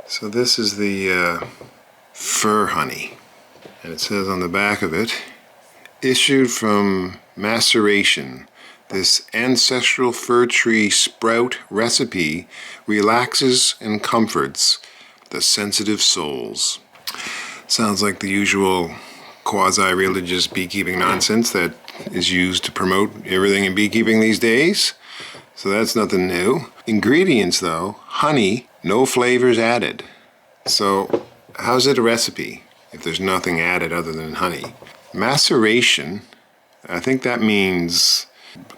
So this is the fir honey, and it says on the back of it, issued from maceration, this ancestral fir tree sprout recipe relaxes and comforts the sensitive souls. Sounds like the usual quasi-religious beekeeping nonsense that is used to promote everything in beekeeping these days. So that's nothing new. Ingredients though, honey, no flavors added. So how's it a recipe if there's nothing added other than honey? Maceration, I think that means,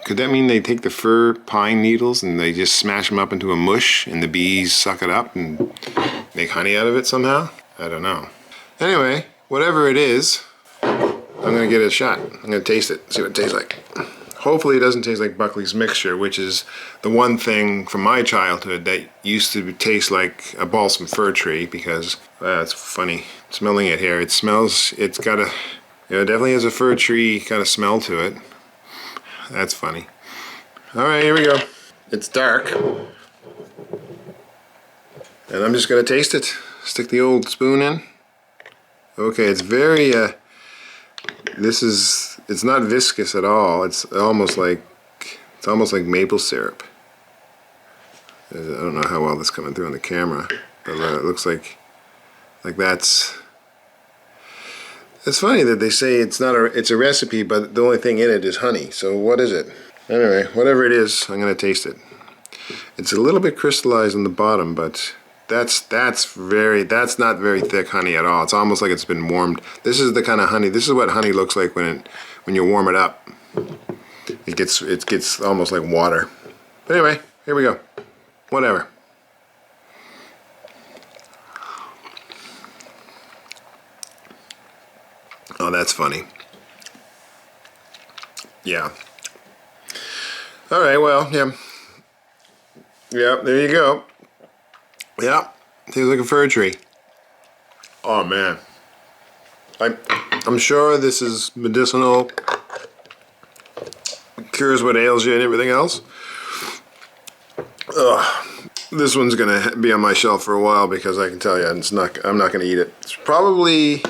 could that mean they take the fir pine needles and they just smash them up into a mush and the bees suck it up and make honey out of it somehow? I don't know. Anyway, whatever it is, I'm gonna give it a shot. I'm gonna taste it, see what it tastes like. Hopefully it doesn't taste like Buckley's Mixture, which is the one thing from my childhood that used to taste like a balsam fir tree, because, it's funny smelling it here. It smells, it's got a, it definitely has a fir tree kind of smell to it. That's funny. All right, here we go. It's dark. And I'm just gonna taste it. Stick the old spoon in. Okay, it's very, it's not viscous at all. It's almost like maple syrup. I don't know how well this is coming through on the camera, but it looks like that's. It's funny that they say it's a recipe, but the only thing in it is honey. So what is it? Anyway, whatever it is, I'm gonna taste it. It's a little bit crystallized on the bottom, but that's not very thick honey at all. It's almost like it's been warmed. This is the kind of honey. This is what honey looks like when you warm it up. It gets almost like water. But anyway, here we go. Whatever. Oh, that's funny. Yeah. All right. Well, yeah. Yeah. There you go. Yeah, tastes like a fir tree. Oh man, I'm sure this is medicinal, cures what ails you and everything else. Ugh. This one's gonna be on my shelf for a while because I can tell you I'm not gonna eat it. It's probably,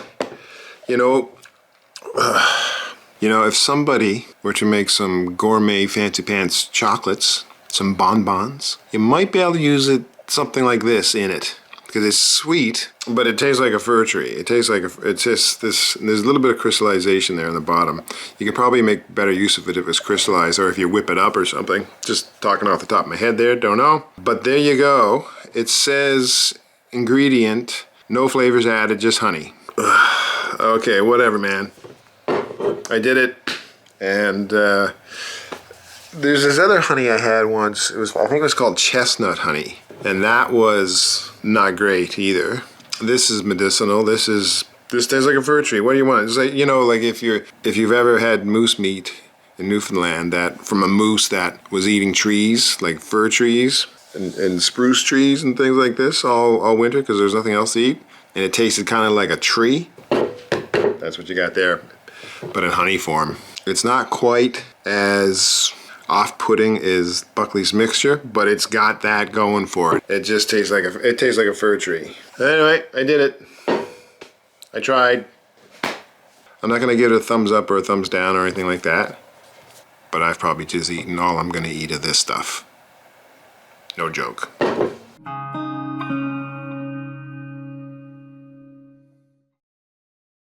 if somebody were to make some gourmet fancy pants chocolates, some bonbons, you might be able to use something like this in it, because it's sweet, but it tastes like a fir tree. It tastes like it's just this. There's a little bit of crystallization there in the bottom. You could probably make better use of it if it's crystallized, or if you whip it up or something. Just talking off the top of my head there, don't know. But there you go. It says ingredient, no flavors added, just honey. Ugh. Okay, whatever, man. I did it, and there's this other honey I had once. I think it was called chestnut honey. And that was not great either. This is medicinal. This tastes like a fir tree. What do you want? It's like, like if you've ever had moose meat in Newfoundland from a moose that was eating trees, like fir trees and spruce trees and things like this all winter because there's nothing else to eat, and it tasted kind of like a tree. That's what you got there, but in honey form. It's not quite as off-putting is Buckley's Mixture, but it's got that going for it. It just tastes like a fir tree. Anyway, I did it. I tried. I'm not gonna give it a thumbs up or a thumbs down or anything like that, but I've probably just eaten all I'm gonna eat of this stuff. No joke.